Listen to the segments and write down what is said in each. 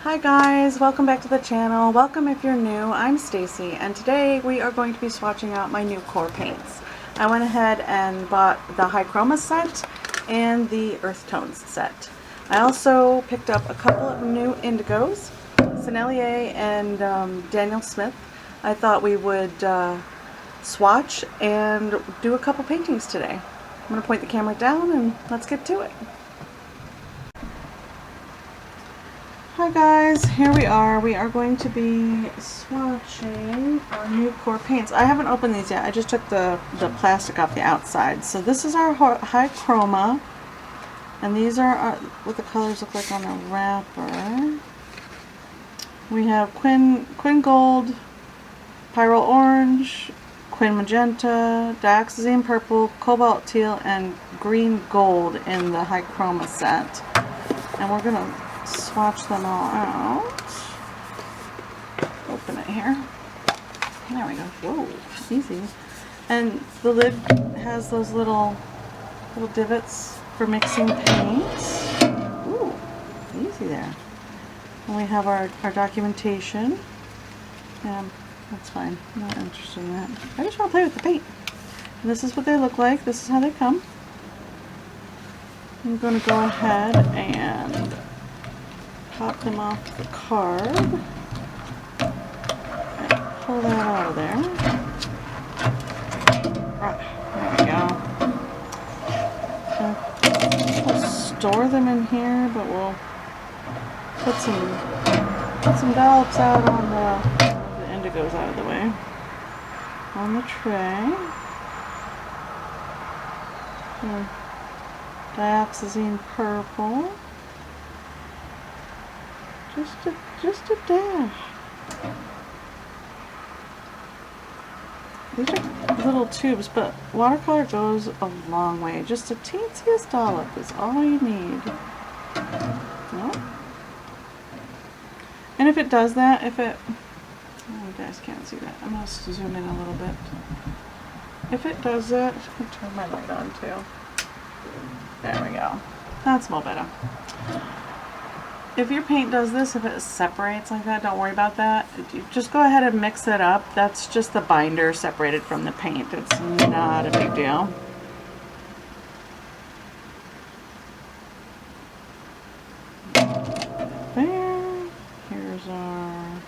Hi guys, welcome back to the channel. Welcome if you're new. I'm Stacy and today we are going to be swatching out my new core paints. I went ahead and bought the High Chroma set and the Earth Tones set. I also picked up a couple of new indigos, Sennelier and Daniel Smith. I thought we would swatch and do a couple paintings today. I'm going to point the camera down and let's get to it. Hi guys, here we are. We are going to be swatching our new core paints. I haven't opened these yet. I just took the plastic off the outside. So this is our High Chroma, and these are what the colors look like on the wrapper. We have Quin Gold, Pyrrole Orange, Quin Magenta, Dioxazine Purple, Cobalt Teal, and Green Gold in the High Chroma set. And we're going to swatch them all out. Open it here. There we go. Whoa, easy. And the lid has those little divots for mixing paints. Ooh, easy there. And we have our documentation. That's fine. I'm not interested in that. I just want to play with the paint. And this is what they look like. This is how they come. I'm going to go ahead and pop them off the card and pull that out of there. There we go. We'll store them in here, but we'll put some dollops out on the indigos out of the way on the tray. Dioxazine Purple. Just a dash. These are little tubes, but watercolor goes a long way. Just a teensiest dollop is all you need. Nope. And if it does that, oh, you guys can't see that. I'm going to zoom in a little bit. If it does that, I'm going to turn my light on too. There we go. That's more better. If your paint does this, if it separates like that, don't worry about that. Just go ahead and mix it up. That's just the binder separated from the paint. It's not a big deal. There. Here's our,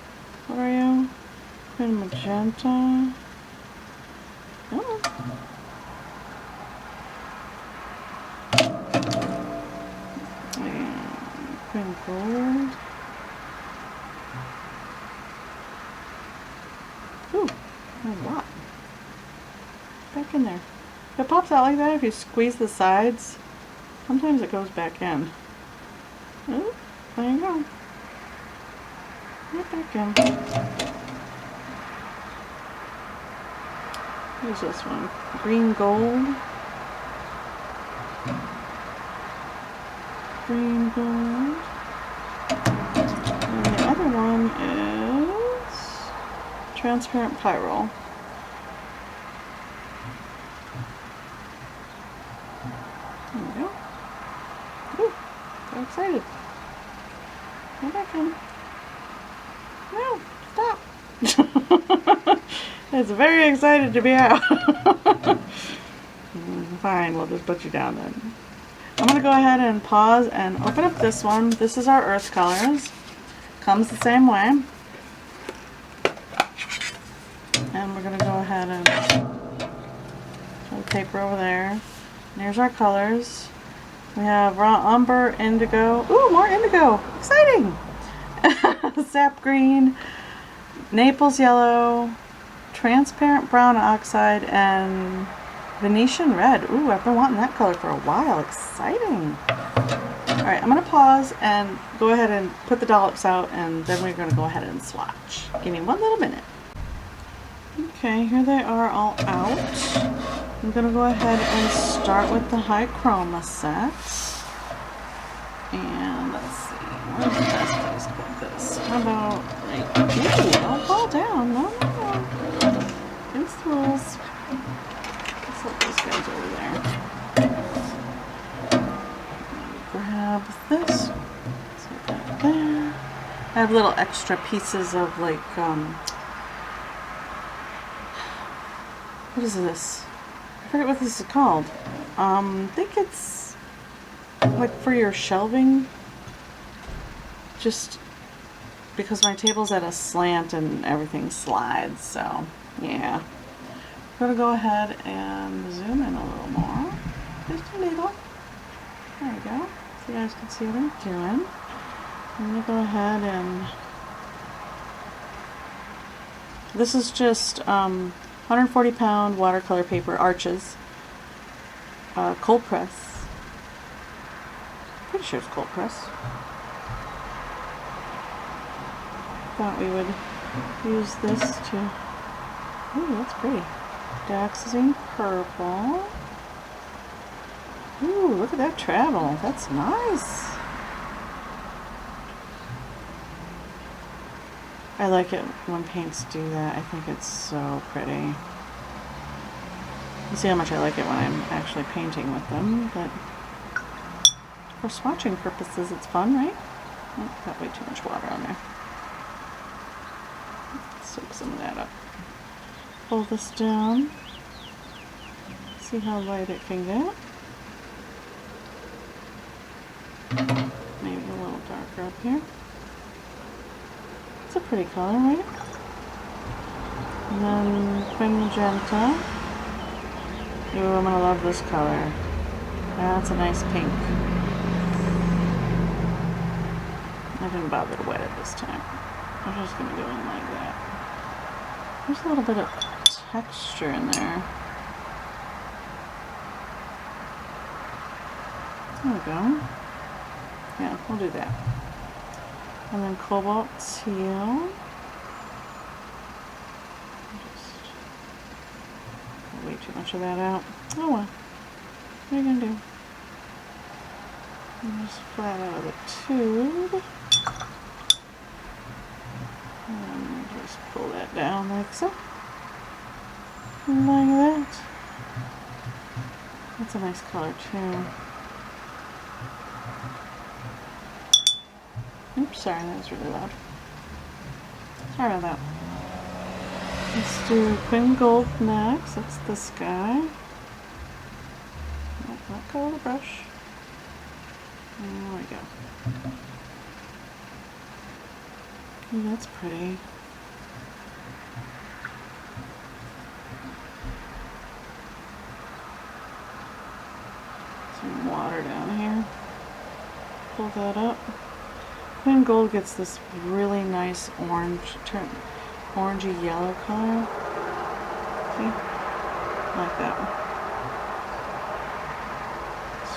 what are you? Quin Magenta. Oh. Quin Gold. Ooh, a lot. Back in there. If it pops out like that, if you squeeze the sides, sometimes it goes back in. Ooh, there you go. Right back in. Here's this one. Green Gold. Green Gold. And the other one is Transparent Pyrrole. There we go. Ooh, so excited. Go back in. No, stop. It's very excited to be out. Fine, we'll just put you down then. I'm going to go ahead and pause and open up this one. This is our Earth Colors. Comes the same way. And we're going to go ahead and put the paper over there. And here's our colors. We have Raw Umber, Indigo. Ooh, more Indigo! Exciting! Sap Green, Naples Yellow, Transparent Brown Oxide, and Venetian Red. Ooh, I've been wanting that color for a while. Exciting. Alright, I'm going to pause and go ahead and put the dollops out, and then we're going to go ahead and swatch. Give me one little minute. Okay, here they are all out. I'm going to go ahead and start with the High Chroma set. And let's see, where's the best place to put this? How about, like, ooh, don't fall down. No. Against the rules. Let's let those guys over there. Grab this. Set that there. I have little extra pieces of like, what is this? I forget what this is called. I think it's like for your shelving. Just because my table's at a slant and everything slides, so yeah. I'm gonna go ahead and zoom in a little more. Just a little. There we go. So you guys can see what I'm doing. I'm gonna go ahead and this is just 140 pound watercolor paper arches, cold press. Pretty sure it's cold press. Thought we would use this to. Ooh, that's pretty. Dioxazine purple. Ooh, look at that travel. That's nice. I like it when paints do that. I think it's so pretty. You see how much I like it when I'm actually painting with them, but for swatching purposes it's fun, right? Oh, got way too much water on there. Soak some of that up. Pull this down. See how light it can get. Maybe a little darker up here. It's a pretty color, right? And then Quin Magenta. Ooh, I'm gonna love this color. That's a nice pink. I didn't bother to wet it this time. I'm just gonna go in like that. There's a little bit of texture in there. There we go. Yeah, we'll do that. And then Cobalt Teal. Just got way too much of that out. Oh well. What are you gonna do? And just flat out of the tube. And just pull that down like so. Like that. That's a nice color too. Oops, sorry, that was really loud. Sorry about that. Let's do Quin Gold next. That's this guy. Oh, let go of the brush. There we go. Ooh, that's pretty. Some water down here. Pull that up. Quin Gold gets this really nice orange, orangey yellow color. See? Like that one.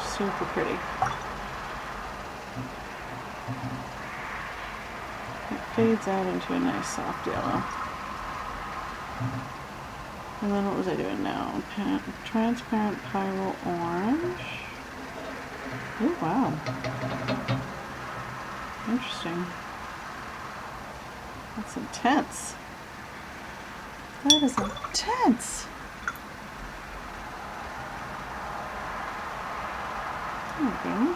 Super pretty. It fades out into a nice soft yellow. And then what was I doing now? Transparent Pyro Orange. Oh wow. Interesting. That's intense. That is intense. Okay.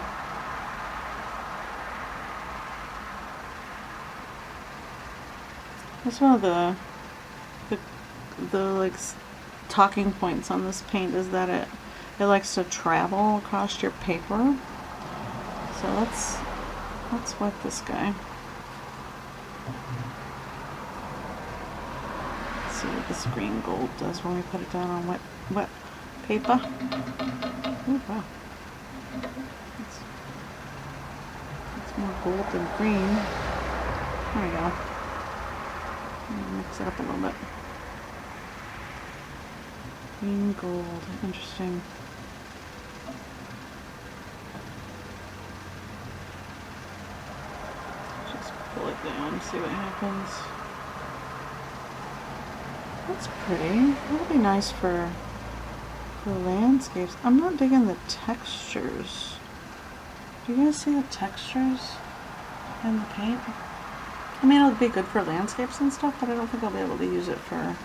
That's one of the like talking points on this paint is that it likes to travel across your paper. So let's wet this guy. Let's see what this green gold does when we put it down on wet paper. Oh wow. It's more gold than green. There we go. Mix it up a little bit. Green gold. Interesting. Just pull it down, see what happens. That's pretty. That'll be nice for landscapes. I'm not digging the textures. Do you guys see the textures in the paint? I mean, it'll be good for landscapes and stuff, but I don't think I'll be able to use it for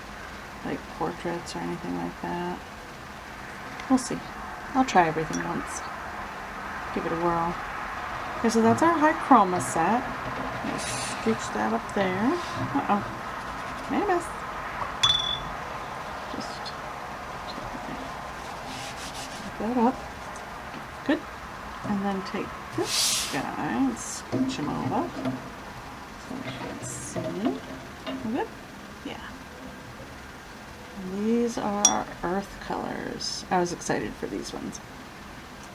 like portraits or anything like that. We'll see. I'll try everything once. Give it a whirl. Okay, so that's our high chroma set. scooch that up there. Uh-oh. Made a mess. Just pick that up. Good. And then take this guy and scooch him over. So you can see. Good? Yeah. And these are our earth colors. I was excited for these ones.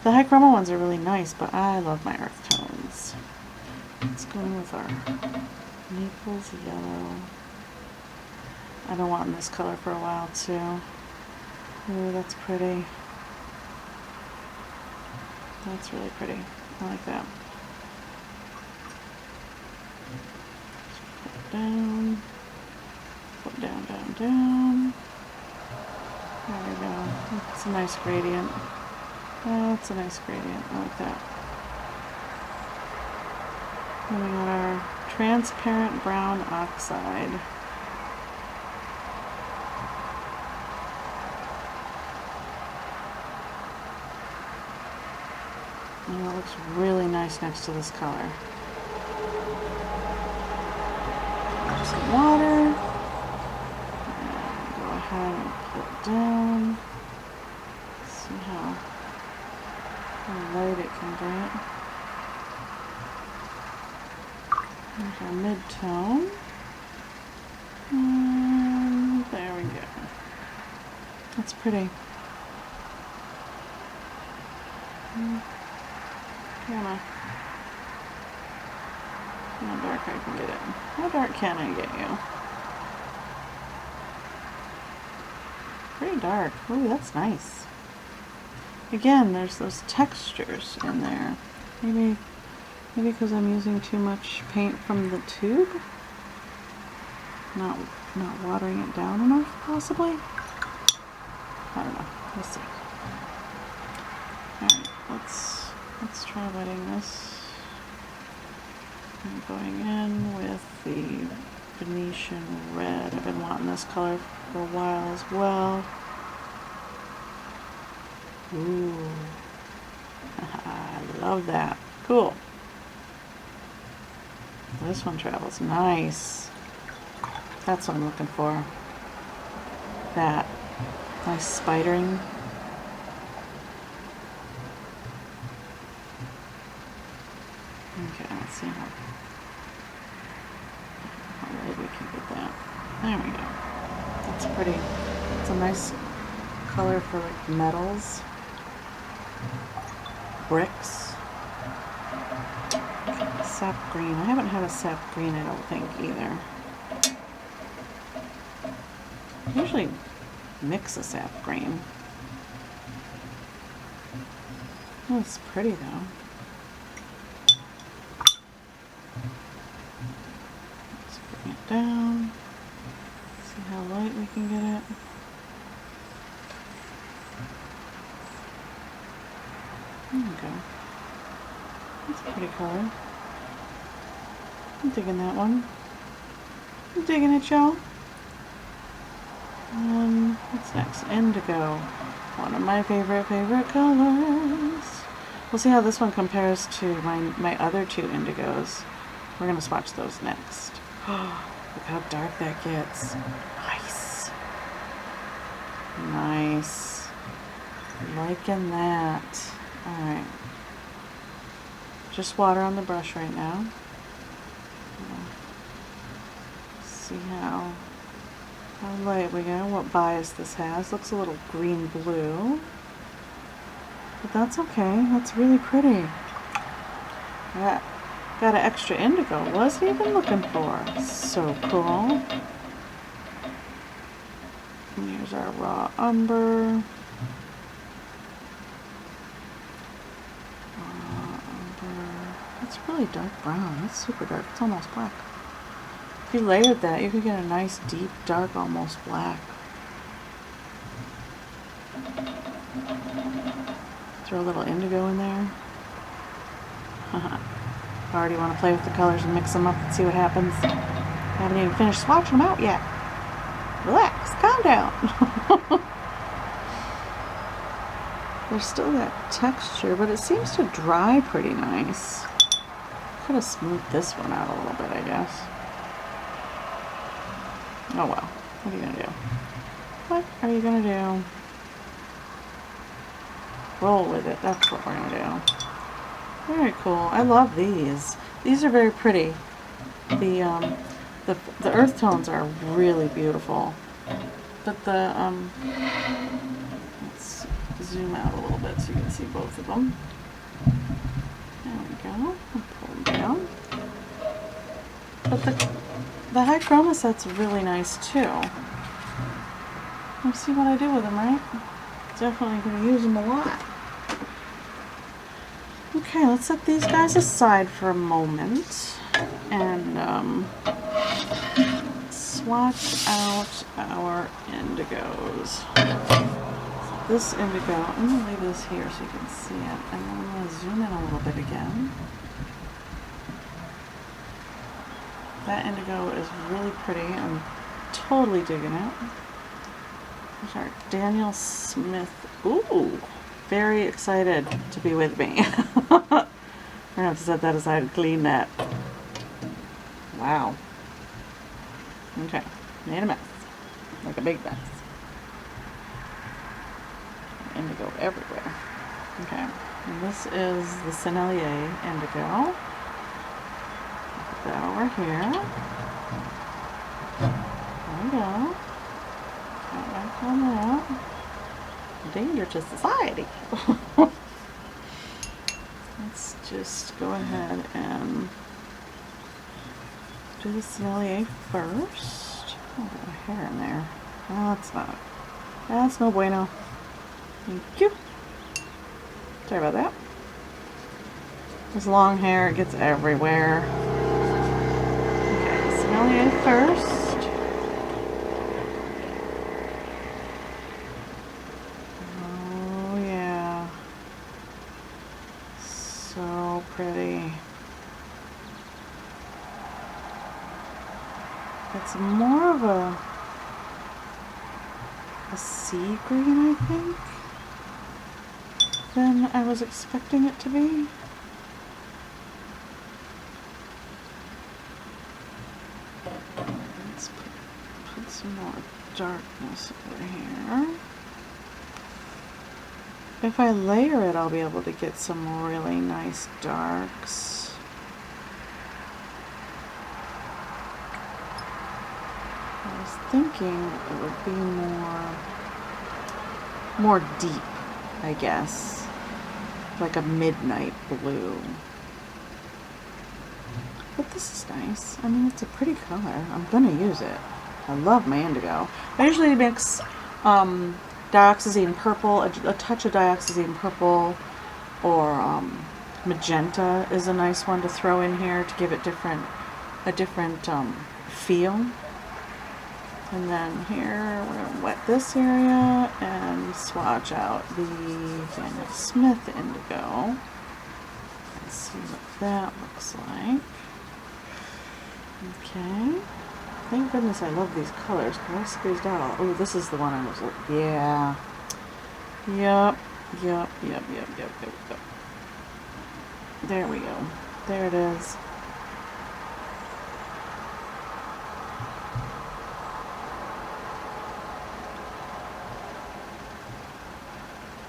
The high chroma ones are really nice, but I love my earth tones. Let's go in with our Naples yellow. I've been wanting this color for a while too. Ooh, that's pretty. That's really pretty. I like that. Put it down. Put down, down, down. There we go. It's a nice gradient. That's a nice gradient. I like that. Then we got our transparent brown oxide. And it looks really nice next to this color. Some water. And go ahead and put it down. See how light it can get. There's our mid-tone. And there we go. That's pretty. How dark I can get it. How dark can I get you? Pretty dark. Ooh, that's nice. Again, there's those textures in there. Maybe because I'm using too much paint from the tube? Not watering it down enough, possibly? I don't know. We'll see. Alright, let's try wetting this. I'm going in with the Venetian red. I've been wanting this color for a while as well. Ooh. I love that. Cool. This one travels nice. That's what I'm looking for. That nice spidering. Okay, let's see how light we can get that. There we go. That's pretty. It's a nice color for like metals, bricks. Sap green. I haven't had a sap green, I don't think, either. I usually mix a sap green. Oh, it's pretty though. Let's bring it down. See how light we can get it. There we go. That's a pretty color. I'm digging that one. I'm digging it, y'all. What's next? Indigo. One of my favorite colors. We'll see how this one compares to my other two indigos. We're going to swatch those next. Look how dark that gets. Nice. Nice. Liking that. Alright. Just water on the brush right now. See how light we go, what bias this has. Looks a little green-blue. But that's okay. That's really pretty. Got an extra indigo. Wasn't even looking for. So cool. And here's our raw umber. It's really dark brown. It's super dark. It's almost black. If you layered that, you could get a nice deep, dark, almost black. Throw a little indigo in there. I already want to play with the colors and mix them up and see what happens. I haven't even finished swatching them out yet. Relax, calm down. There's still that texture, but it seems to dry pretty nice. Could have smoothed this one out a little bit, I guess. Oh well. What are you gonna do? What are you gonna do? Roll with it. That's what we're gonna do. Very cool. I love these. These are very pretty. The earth tones are really beautiful. But let's zoom out a little bit so you can see both of them. There we go. I'll pull them down. But the high chroma set's really nice too. Let's see what I do with them, right? Definitely going to use them a lot. Okay, let's set these guys aside for a moment and swatch out our indigos. So this indigo, I'm going to leave this here so you can see it, and then I'm going to zoom in a little bit again. That indigo is really pretty. I'm totally digging it. There's our Daniel Smith. Ooh, very excited to be with me. We're gonna have to set that aside and clean that. Wow. Okay, made a mess, like a big mess. Indigo everywhere. Okay, and this is the Sennelier indigo. Put that over here. There we go. Got back on that. Danger to society. Let's just go ahead and do the Sennelier first. Oh, I've got a hair in there. Oh, that's no bueno. Thank you. Sorry about that. This long hair, it gets everywhere. Okay, Sennelier first. Oh yeah. So pretty. It's more of a sea green, I think, than I was expecting it to be. Let's put some more darkness over here. If I layer it, I'll be able to get some really nice darks. I was thinking it would be more deep, I guess, like a midnight blue. But this is nice. I mean, it's a pretty color. I'm gonna use it. I love my indigo. I usually mix dioxazine purple, a touch of dioxazine purple, or magenta is a nice one to throw in here to give it a different feel. And then here we're going to wet this area and swatch out the Daniel Smith indigo. Let's see what that looks like. Okay. Thank goodness I love these colors because I squeezed out all. Oh, this is the one I was looking. Yeah. Yep. There we go. There it is.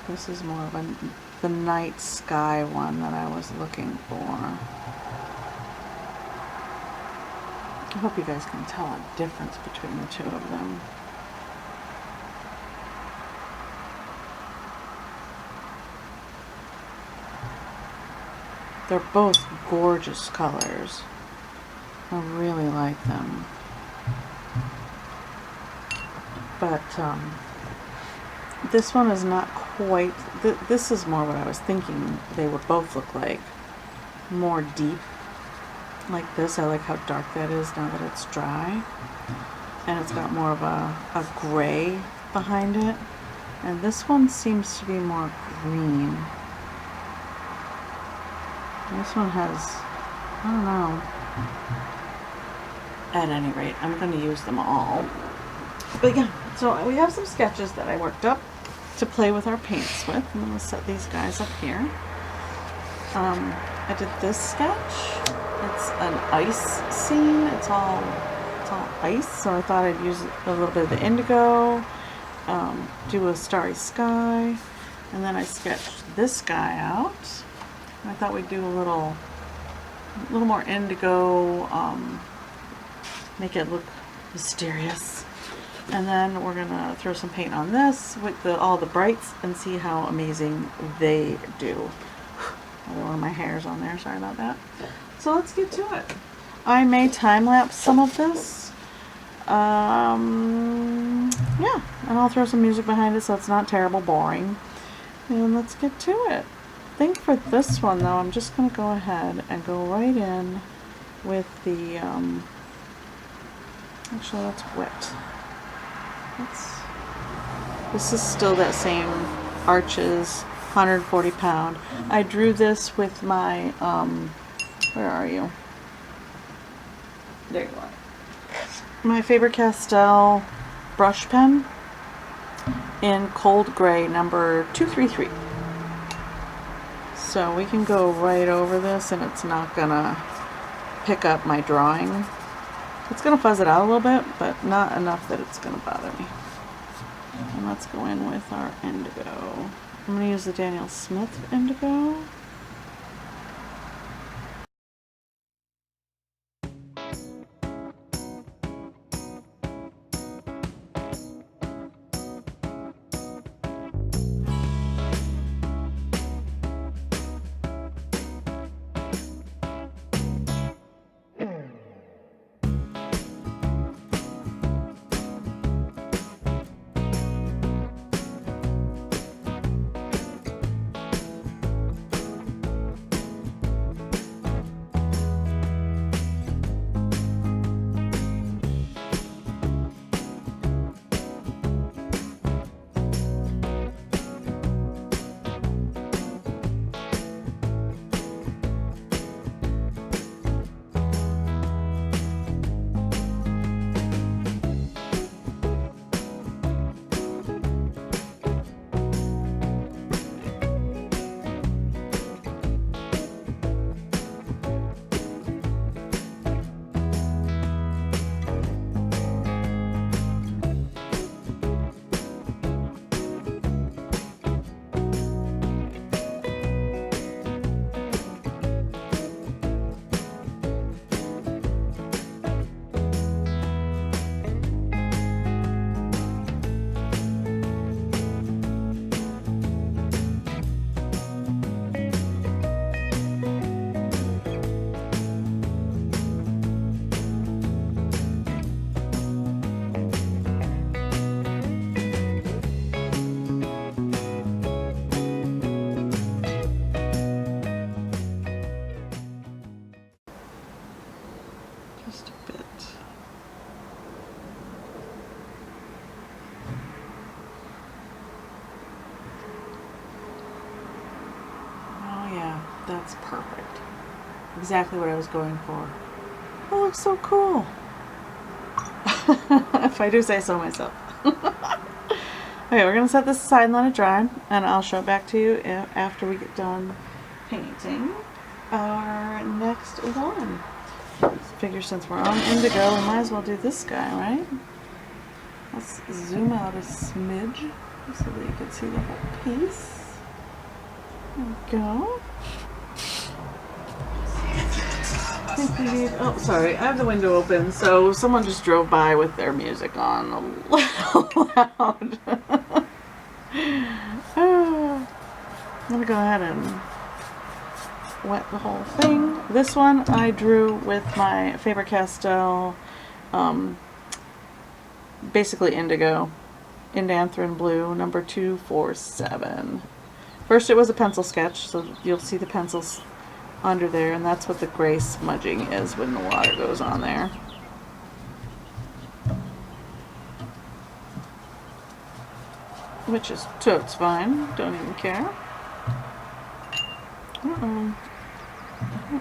This is more of the night sky one that I was looking for. I hope you guys can tell a difference between the two of them. They're both gorgeous colors. I really like them. But this one is not quite, this is more what I was thinking they would both look like. More deep, like this. I like how dark that is now that it's dry. And it's got more of a gray behind it. And this one seems to be more green. This one has, I don't know. At any rate, I'm going to use them all. But yeah, so we have some sketches that I worked up to play with our paints with. I'm going to set these guys up here. I did this sketch, It's an ice scene. It's all ice, so I thought I'd use a little bit of the indigo, do a starry sky, and then I sketched this guy out. I thought we'd do a little more indigo, make it look mysterious. And then we're gonna throw some paint on this with all the brights and see how amazing they do. Another one of my hairs on there, sorry about that. So let's get to it. I may time lapse some of this. Yeah, and I'll throw some music behind it so it's not terrible boring. And let's get to it. I think for this one though, I'm just gonna go ahead and go right in with the, actually that's wet. This is still that same Arches 140 pound. I drew this with my, where are you? There you are. My Faber-Castell brush pen in Cold Gray number 233. So we can go right over this and it's not gonna pick up my drawing. It's gonna fuzz it out a little bit, but not enough that it's gonna bother me. And let's go in with our indigo. I'm gonna use the Daniel Smith indigo. Just a bit. Oh yeah, that's perfect. Exactly what I was going for. That looks so cool. If I do say so myself. Okay, we're going to set this aside and let it dry, and I'll show it back to you after we get done painting our next one. Figure since we're on indigo, we might as well do this guy, right? Let's zoom out a smidge so that you can see the whole piece. There we go. I think we need, oh sorry, I have the window open, so someone just drove by with their music on a little loud. I'm gonna go ahead and wet the whole thing. This one I drew with my Faber-Castell, basically indigo, Indanthrene blue, number 247. First it was a pencil sketch, so you'll see the pencils under there, and that's what the gray smudging is when the water goes on there. Which is totes fine, don't even care.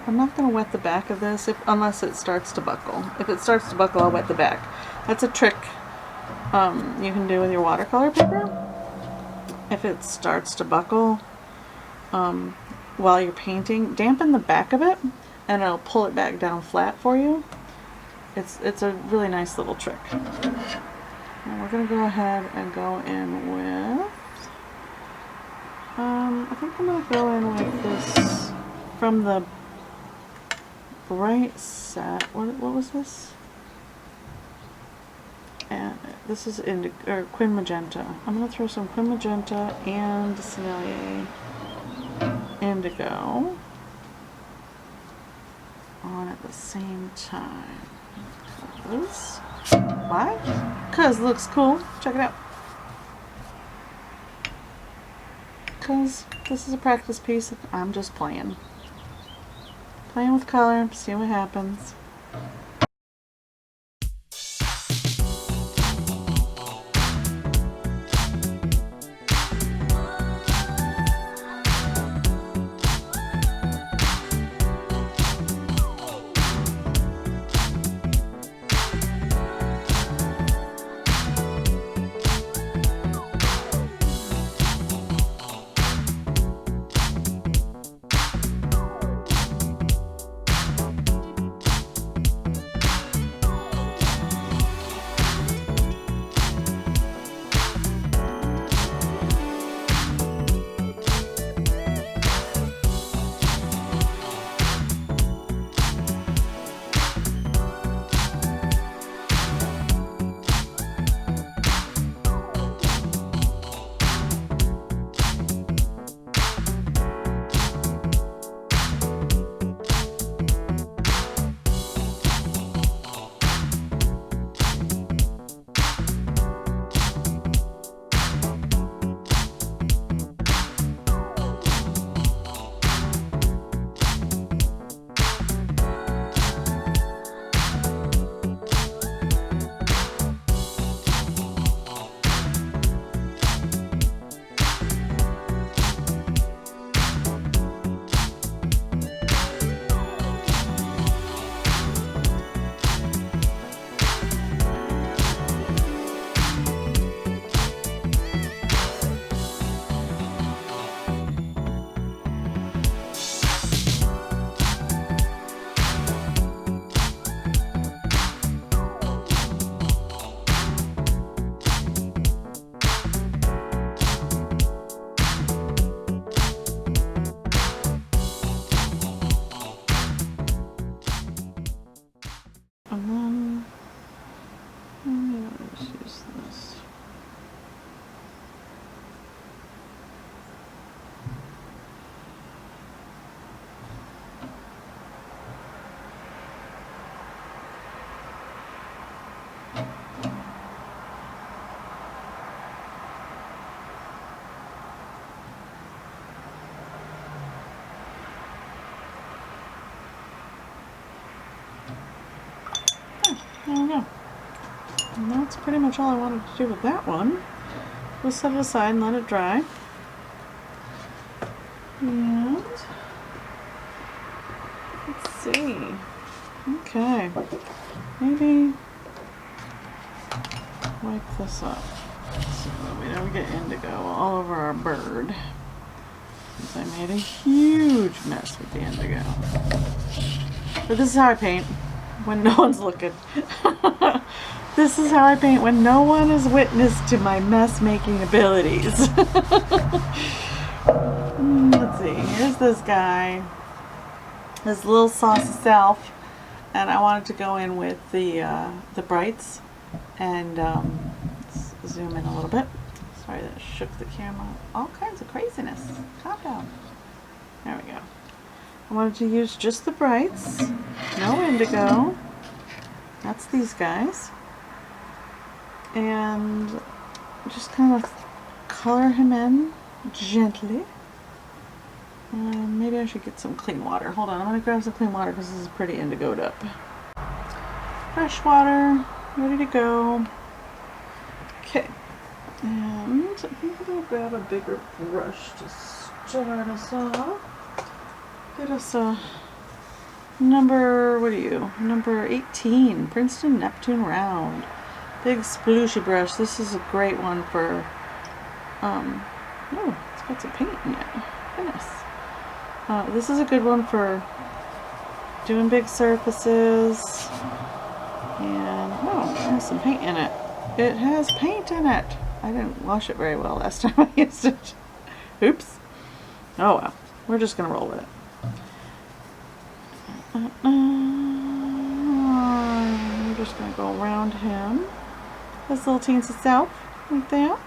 I'm not going to wet the back of this unless it starts to buckle. If it starts to buckle, I'll wet the back. That's a trick you can do with your watercolor paper. If it starts to buckle while you're painting, dampen the back of it and it'll pull it back down flat for you. It's a really nice little trick. And we're going to go ahead and go in with, I think I'm going to go in with this from the Bright set. What was this? And this is Quin Magenta. I'm going to throw some Quin Magenta and Sennelier Indigo on at the same time. Why? Because it looks cool. Check it out. Because this is a practice piece. I'm just playing. Playing with color, see what happens. There we go. And that's pretty much all I wanted to do with that one. We'll set it aside and let it dry. And let's see. Okay. Maybe wipe this up so that we don't get indigo all over our bird. Since I made a huge mess with the indigo. But this is how I paint when no one's looking. This is how I paint when no one is witness to my mess making abilities. Let's see, here's this guy, this little saucy self, and I wanted to go in with the brights and let's zoom in a little bit. Sorry that shook the camera. All kinds of craziness. Calm down. There we go. I wanted to use just the brights, no indigo. That's these guys. And just kind of color him in gently. Maybe I should get some clean water. Hold on, I'm going to grab some clean water because this is pretty indigoed up. Fresh water, ready to go. Okay. And I think I'm going to grab a bigger brush to start us off. Get us a number 18, Princeton Neptune Round. Big splooshy brush. This is a great one for, oh, it's got some paint in it. Goodness. This is a good one for doing big surfaces. And, oh, it has some paint in it. It has paint in it. I didn't wash it very well last time I used it. Oops. Oh well. We're just going to roll with it. We're just going to go around him. His little teensy self, like that.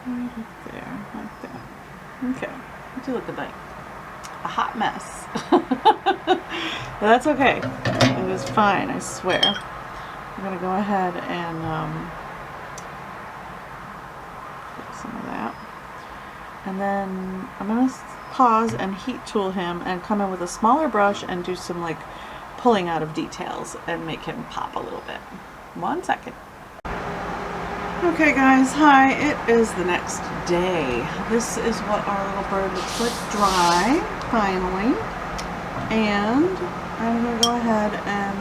Right up there, like that. Okay, what do you look like? A hot mess. But that's okay. It is fine, I swear. I'm gonna go ahead and fix some of that. And then I'm gonna pause and heat tool him and come in with a smaller brush and do some like pulling out of details and make him pop a little bit. 1 second. Okay guys, hi, it is the next day. This is what our little bird looks like dry, finally. And I'm going to go ahead and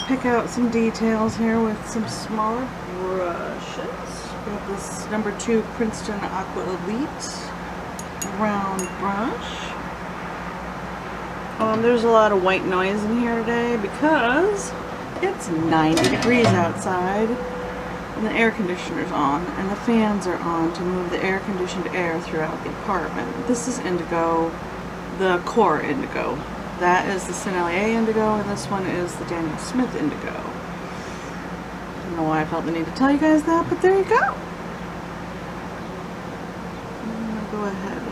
pick out some details here with some smaller brushes. We have this number 2 Princeton Aqua Elite round brush. There's a lot of white noise in here today because it's 90 degrees outside. And the air conditioner's on and the fans are on to move the air conditioned air throughout the apartment. This is indigo, the core indigo. That is the Sennelier indigo, and this one is the Daniel Smith indigo. I don't know why I felt the need to tell you guys that, but there you go. I'm gonna go ahead and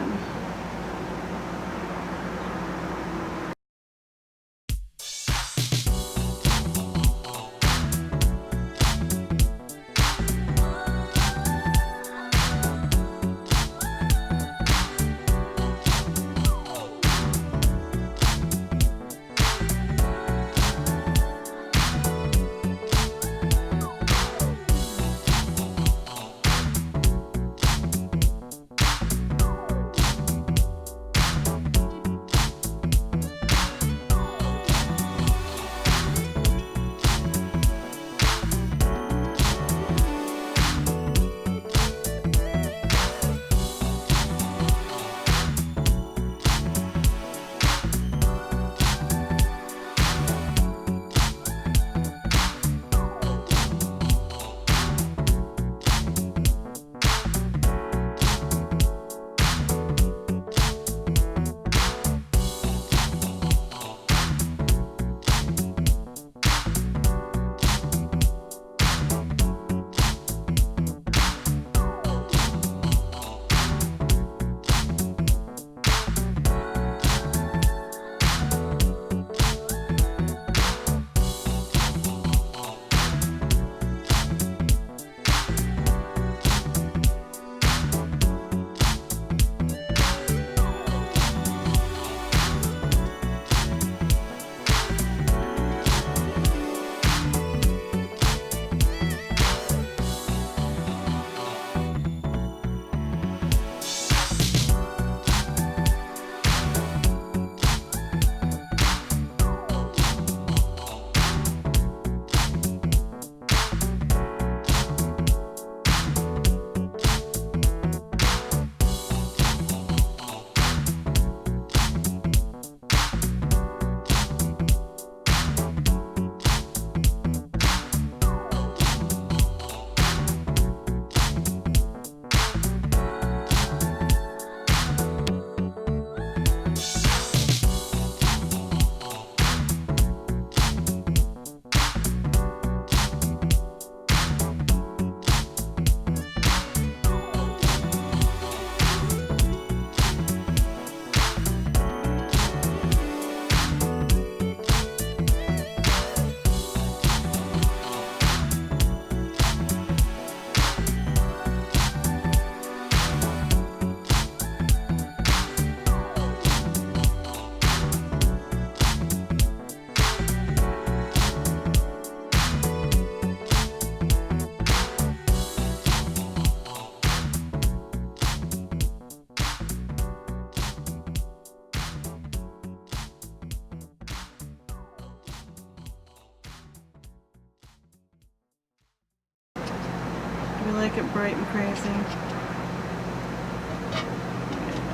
we like it bright and crazy?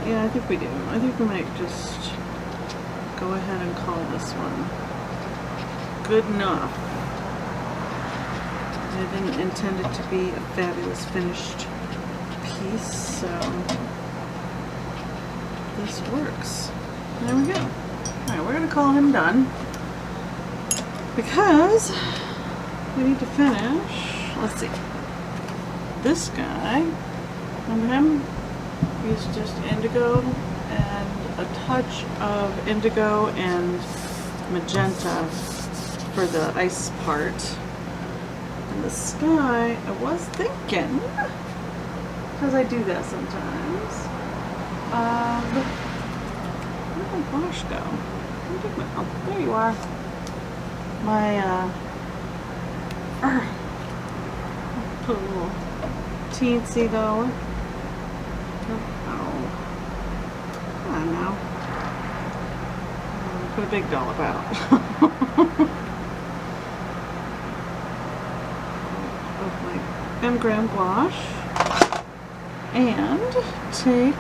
Yeah, I think we do. I think we might just go ahead and call this one good enough. I didn't intend it to be a fabulous finished piece, so this works. There we go. Alright, we're going to call him done because we need to finish, let's see, this guy. Remember him? He's just indigo and a touch of indigo and magenta for the ice part. And the sky, I was thinking, because I do that sometimes, where did my brush go? Oh, there you are. My, put a little teensy though. Oh, come on now. Put a big dollop out. Of my M-Gram gouache. And take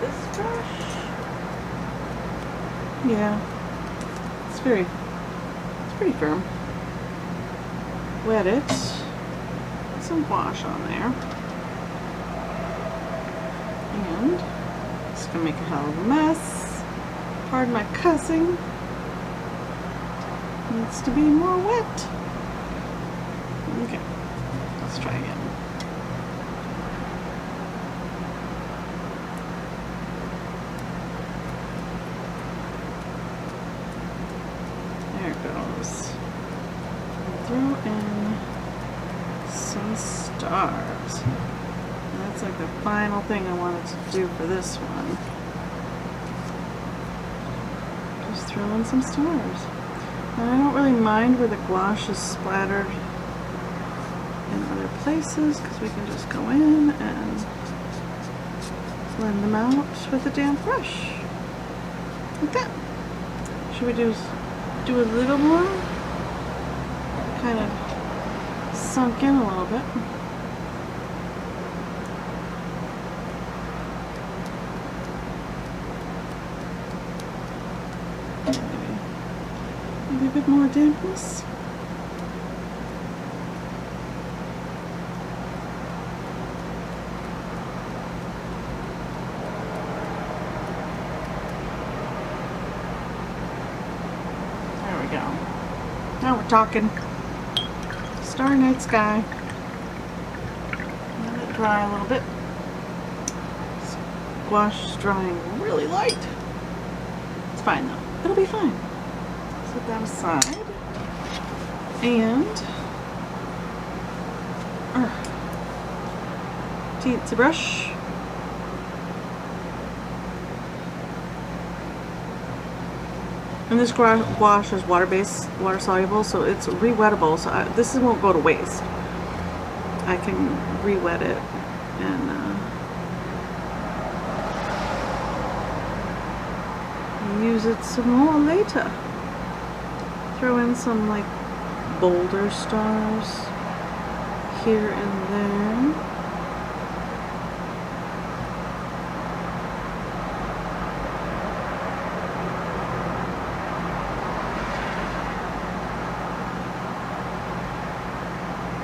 this brush. Yeah, it's pretty firm. Wet it, put some gouache on there, and it's gonna make a hell of a mess. Pardon my cussing. Needs to be more wet. Okay, let's try again. There it goes. Throw in some stars. And that's like the final thing I wanted to do for this one. Just throw in some stars. And I don't really mind where the gouache is splattered in other places because we can just go in and blend them out with a damp brush. Like that. Should we do a little more? Kind of sunk in a little bit. Maybe a bit more dampness. There we go. Now we're talking. Starry night sky. Let it dry a little bit. Gouache is drying really light. It's fine though. It'll be fine. Set that aside. And teensy brush. And this gouache is water-based, water-soluble, so it's re-wettable, so this won't go to waste. I can re-wet it and use it some more later. Throw in some like boulder stars here and there.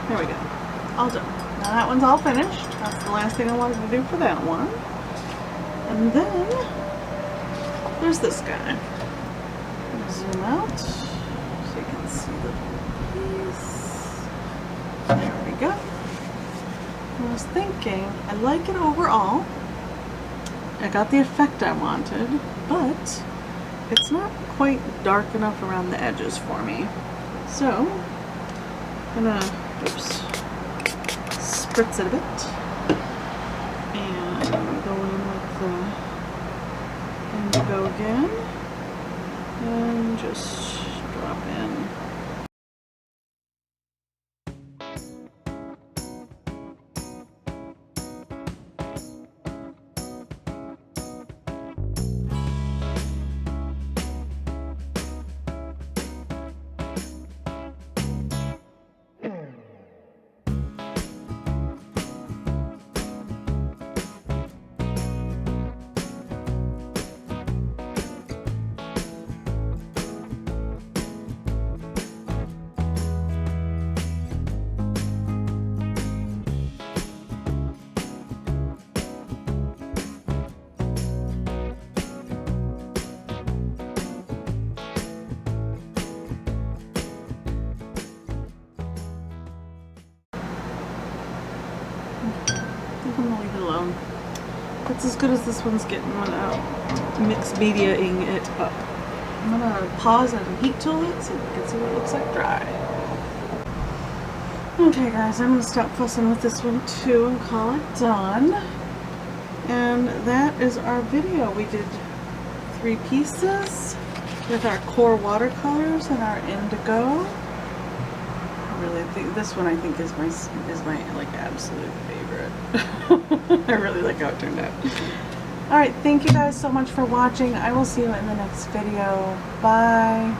There we go. All done. Now that one's all finished. That's the last thing I wanted to do for that one. And then there's this guy. Zoom out so you can see the piece. There we go. I was thinking, I like it overall. I got the effect I wanted, but it's not quite dark enough around the edges for me. So I'm gonna spritz it a bit and go in with the indigo again and just drop in. I'm gonna leave it alone. That's as good as this one's getting without mixed media-ing it up. I'm gonna pause and heat tool it so you can see what it looks like dry. Okay guys, I'm gonna stop fussing with this one too and call it done. And that is our video. We did 3 pieces with our core watercolors and our indigo. I really think this one is my like absolute favorite. I really like how it turned out. Alright, thank you guys so much for watching. I will see you in the next video. Bye.